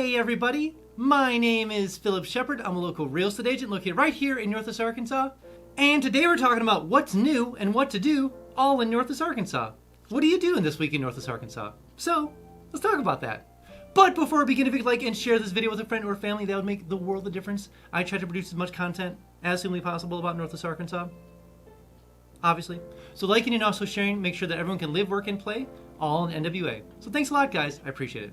Hey everybody, my name is Phillip Shepard. I'm a local real estate agent located right here in Northwest Arkansas. And today we're talking about what's new and what to do all in Northwest Arkansas. What are you doing this week in Northwest Arkansas? So, let's talk about that. But before we begin, if you could like and share this video with a friend or family, that would make the world of difference. I try to produce as much content as humanly possible about Northwest Arkansas, obviously. So liking and also sharing, make sure that everyone can live, work, and play all in NWA. So thanks a lot, guys. I appreciate it.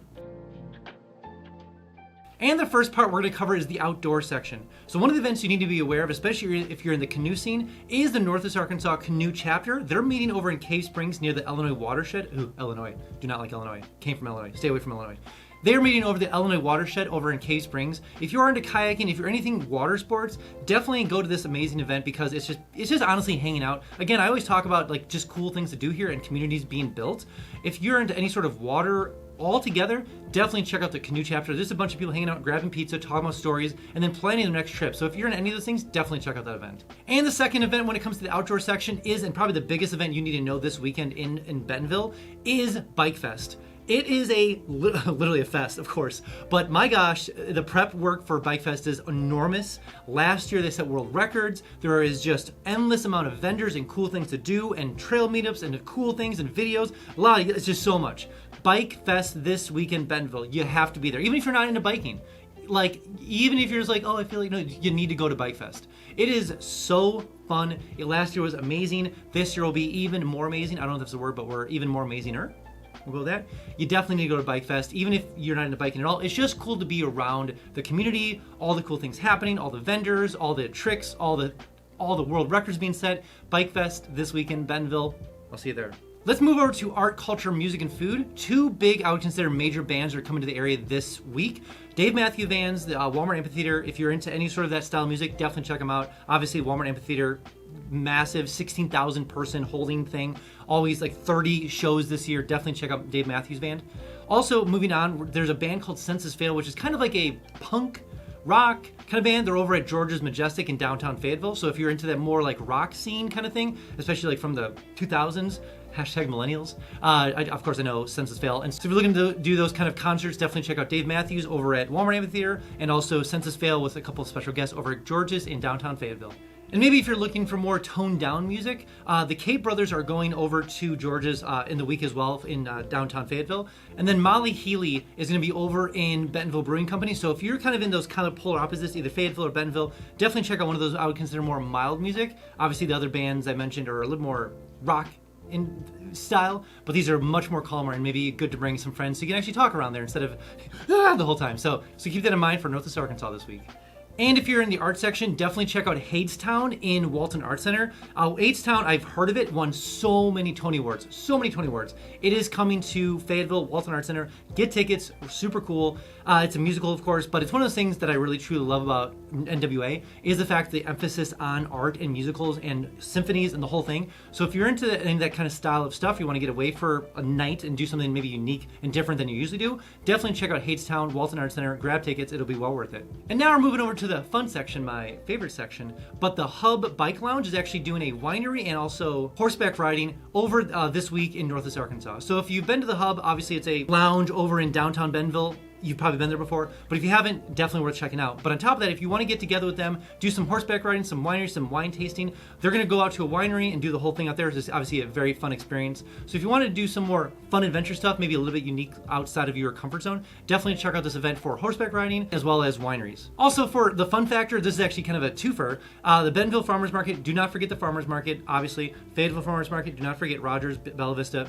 And the first part we're going to cover is the outdoor section. So one of the events you need to be aware of, especially if you're in the canoe scene, is the Northwest Arkansas Canoe Chapter. They're meeting over in Cave Springs near the Illinois watershed. Ooh, Illinois. Do not like Illinois. Came from Illinois. Stay away from Illinois. They're meeting over the Illinois watershed over in Cave Springs. If you're into kayaking, if you're anything water sports, definitely go to this amazing event because it's just honestly hanging out. Again, I always talk about like just cool things to do here and communities being built. If you're into any sort of water all together, definitely check out the Canoe Chapter. There's a bunch of people hanging out, grabbing pizza, talking about stories, and then planning their next trip. So if you're in any of those things, definitely check out that event. And the second event when it comes to the outdoor section is, and probably the biggest event you need to know this weekend in Bentonville, is Bike Fest. It is literally a fest, of course, but my gosh, the prep work for Bike Fest is enormous. Last year they set world records. There is just endless amount of vendors and cool things to do and trail meetups and cool things and videos. It's just so much. Bike Fest this week in Bentonville, you have to be there, even if you're not into biking. Like, even if you're just like, oh, I feel like, no, you need to go to Bike Fest. It is so fun. Last year was amazing. This year will be even more amazing. I don't know if that's a word, but we're even more amazinger. We'll go with that. You definitely need to go to Bike Fest, even if you're not into biking at all. It's just cool to be around the community, all the cool things happening, all the vendors, all the tricks, all the world records being set. Bike Fest this week in Bentonville. I'll see you there. Let's move over to art, culture, music, and food. Two big, I would consider, major bands are coming to the area this week. Dave Matthew Band's the Walmart Amphitheater. If you're into any sort of that style of music, definitely check them out. Obviously, Walmart Amphitheater, massive 16,000 person holding thing. Always like 30 shows this year. Definitely check out Dave Matthews Band. Also, moving on, there's a band called Senses Fail, which is kind of like a punk rock kind of band. They're over at George's Majestic in downtown Fayetteville. So if you're into that more like rock scene kind of thing, especially like from the 2000s, hashtag millennials. Of course, I know Senses Fail. And so if you're looking to do those kind of concerts, definitely check out Dave Matthews over at Walmart Amphitheater and also Senses Fail with a couple of special guests over at George's in downtown Fayetteville. And maybe if you're looking for more toned down music, the Cape Brothers are going over to George's in the week as well in downtown Fayetteville. And then Molly Healey is going to be over in Bentonville Brewing Company. So if you're kind of in those kind of polar opposites, either Fayetteville or Bentonville, definitely check out one of those I would consider more mild music. Obviously the other bands I mentioned are a little more rock in style, but these are much more calmer and maybe good to bring some friends so you can actually talk around there instead of the whole time. So keep that in mind for Northwest Arkansas this week. And if you're in the art section, definitely check out Hadestown in Walton Art Center. Hadestown, I've heard of it, won so many Tony Awards. It is coming to Fayetteville, Walton Art Center. Get tickets, super cool. It's a musical, of course, but it's one of those things that I really truly love about NWA is the fact the emphasis on art and musicals and symphonies and the whole thing. So if you're into that kind of style of stuff, you want to get away for a night and do something maybe unique and different than you usually do, definitely check out Hadestown, Walton Art Center, grab tickets, it'll be well worth it. And now we're moving over to the fun section, my favorite section, but the Hub Bike Lounge is actually doing a winery and also horseback riding over this week in Northwest Arkansas. So if you've been to the Hub, obviously it's a lounge over in downtown Bentonville. You've probably been there before, but if you haven't, definitely worth checking out. But on top of that, if you want to get together with them, do some horseback riding, some winery, some wine tasting, they're going to go out to a winery and do the whole thing out there. It's obviously a very fun experience. So if you want to do some more fun adventure stuff, maybe a little bit unique outside of your comfort zone, definitely check out this event for horseback riding as well as wineries. Also for the fun factor, this is actually kind of a twofer. The Bentonville Farmers Market, do not forget the Farmers Market, obviously. Fayetteville Farmers Market, do not forget Rogers, Bella Vista,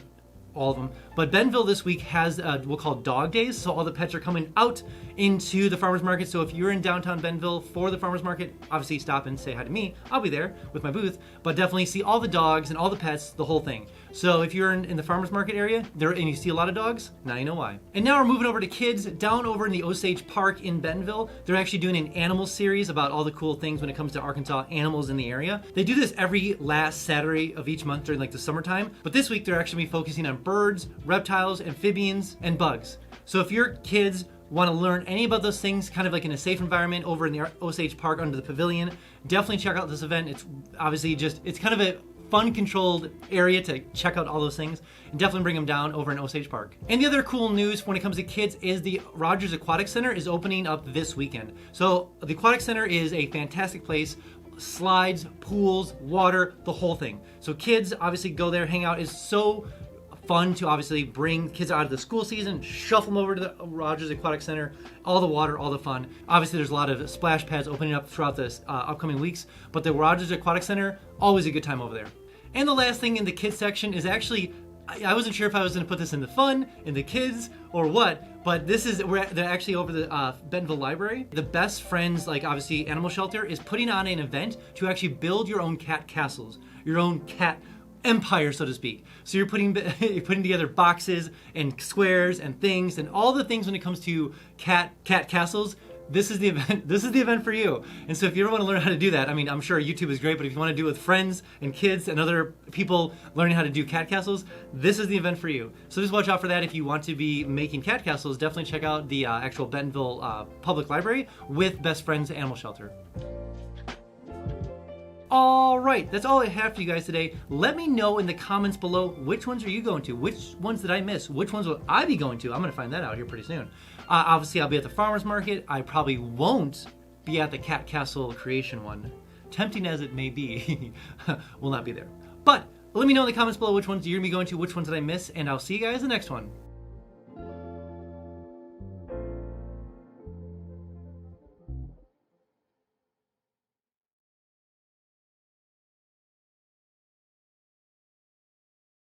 all of them. But Bentonville this week has we'll call dog days, so all the pets are coming out into the farmers market. So if you're in downtown Bentonville for the farmers market, obviously stop and say hi to me. I'll be there with my booth, but definitely see all the dogs and all the pets, the whole thing. So if you're in the farmers market area there and you see a lot of dogs, now you know why. And now we're moving over to kids down over in the Osage Park in Bentonville. They're actually doing an animal series about all the cool things when it comes to Arkansas animals in the area. They do this every last Saturday of each month during like the summertime, but this week they're actually focusing on birds, reptiles, amphibians, and bugs. So if your kids want to learn any about those things kind of like in a safe environment over in the Osage Park under the pavilion, definitely check out this event. It's obviously it's kind of a fun controlled area to check out all those things, and definitely bring them down over in Osage Park. And the other cool news when it comes to kids is the Rogers Aquatic Center is opening up this weekend. So the Aquatic Center is a fantastic place. Slides, pools, water, the whole thing. So kids obviously go there, hang out. It's so fun to obviously bring kids out of the school season, shuffle them over to the Rogers Aquatic Center, all the water, all the fun. Obviously there's a lot of splash pads opening up throughout this upcoming weeks, but the Rogers Aquatic Center, always a good time over there. And the last thing in the kids section is actually, I wasn't sure if I was going to put this in the fun, in the kids, or what, but they're actually over the Bentonville Library. The Best Friends, like obviously animal shelter, is putting on an event to actually build your own cat castles, your own cat empire, so to speak. So you're putting together boxes and squares and things and all the things when it comes to cat castles. This is the event. This is the event for you. And so if you ever want to learn how to do that, I mean, I'm sure YouTube is great, but if you want to do it with friends and kids and other people learning how to do cat castles, this is the event for you. So just watch out for that. If you want to be making cat castles, definitely check out the actual Bentonville Public Library with Best Friends Animal Shelter. All right, that's all I have for you guys today. Let me know in the comments below, which ones are you going to? Which ones did I miss? Which ones will I be going to? I'm gonna find that out here pretty soon. Obviously, I'll be at the farmer's market. I probably won't be at the Cat Castle creation one. Tempting as it may be, will not be there. But let me know in the comments below which ones you're gonna be going to, which ones did I miss, and I'll see you guys in the next one.